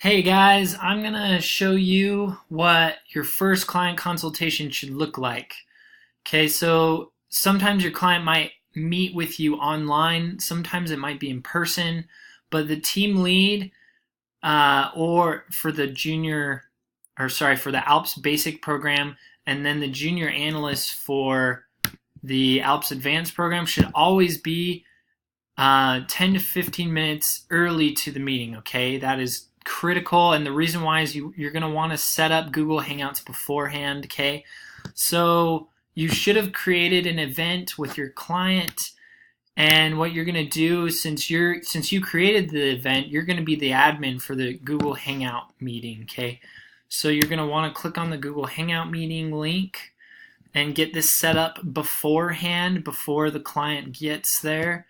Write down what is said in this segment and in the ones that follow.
Hey guys, I'm gonna show you what your first client consultation should look like. Okay, so sometimes your client might meet with you online, sometimes it might be in person, but the team lead or for the for the ALPS basic program, and then the junior analyst for the ALPS advanced program should always be 10 to 15 minutes early to the meeting, okay? That is critical, and the reason why is you're going to want to set up Google Hangouts beforehand, okay? So you should have created an event with your client, and what you're going to do, since you created the event, you're going to be the admin for the Google Hangout meeting, okay? So you're going to want to click on the Google Hangout meeting link and get this set up beforehand, before the client gets there.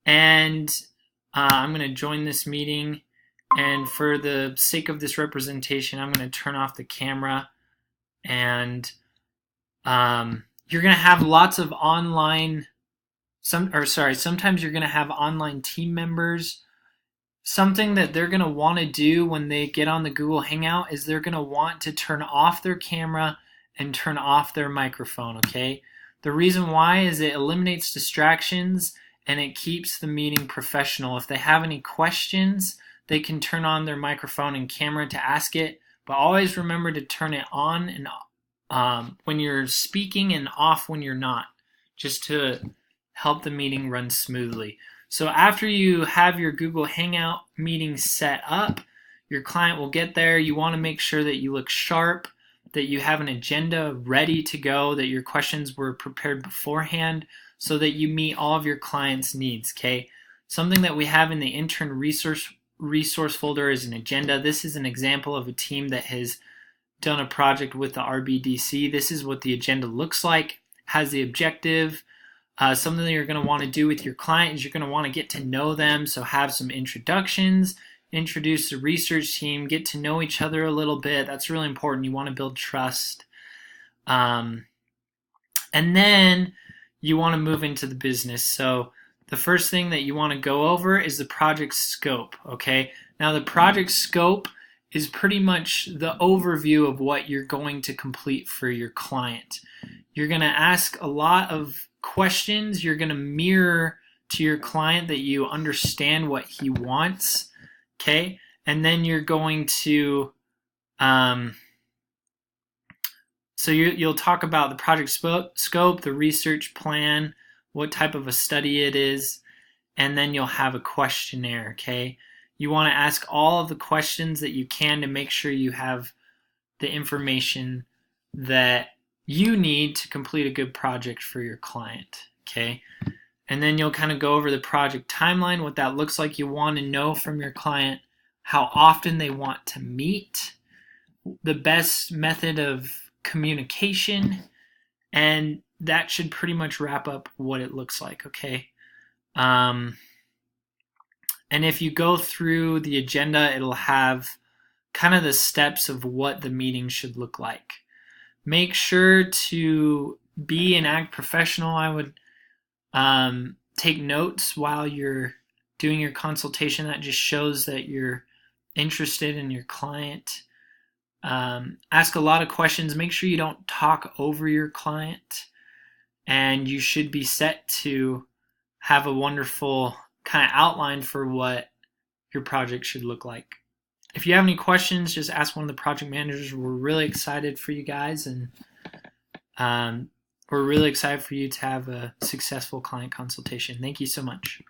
And I'm going to join this meeting, and for the sake of this representation, I'm going to turn off the camera, and you're going to have lots of sometimes you're going to have online team members. Something that they're going to want to do when they get on the Google Hangout is they're going to want to turn off their camera and turn off their microphone, okay? The reason why is it eliminates distractions and it keeps the meeting professional. If they have any questions, they can turn on their microphone and camera to ask it, but always remember to turn it on and when you're speaking and off when you're not, just to help the meeting run smoothly. So after you have your Google Hangout meeting set up, your client will get there. You want to make sure that you look sharp, that you have an agenda ready to go, that your questions were prepared beforehand, so that you meet all of your clients' needs, okay? Something that we have in the intern resource folder is an agenda. This is an example of a team that has done a project with the RBDC. This is what the agenda looks like, has the objective. Something that you're going to want to do with your client is you're going to want to get to know them, so have some introductions, introduce the research team, get to know each other a little bit. That's really important. You want to build trust. And then you want to move into the business. So the first thing that you want to go over is the project scope, okay? Now the project scope is pretty much the overview of what you're going to complete for your client. You're going to ask a lot of questions. You're going to mirror to your client that you understand what he wants, okay? And then you're going to so you'll talk about the project scope, the research plan, what type of a study it is, and then you'll have a questionnaire, okay? You want to ask all of the questions that you can to make sure you have the information that you need to complete a good project for your client, okay? And then you'll kind of go over the project timeline, what that looks like. You want to know from your client how often they want to meet, the best method of communication, and that should pretty much wrap up what it looks like, okay? And if you go through the agenda, it'll have kind of the steps of what the meeting should look like. Make sure to be and act professional. I would take notes while you're doing your consultation. That just shows that you're interested in your client. Ask a lot of questions. Make sure you don't talk over your client, and you should be set to have a wonderful kind of outline for what your project should look like. If you have any questions, just ask one of the project managers. We're really excited for you guys, and we're really excited for you to have a successful client consultation. Thank you so much.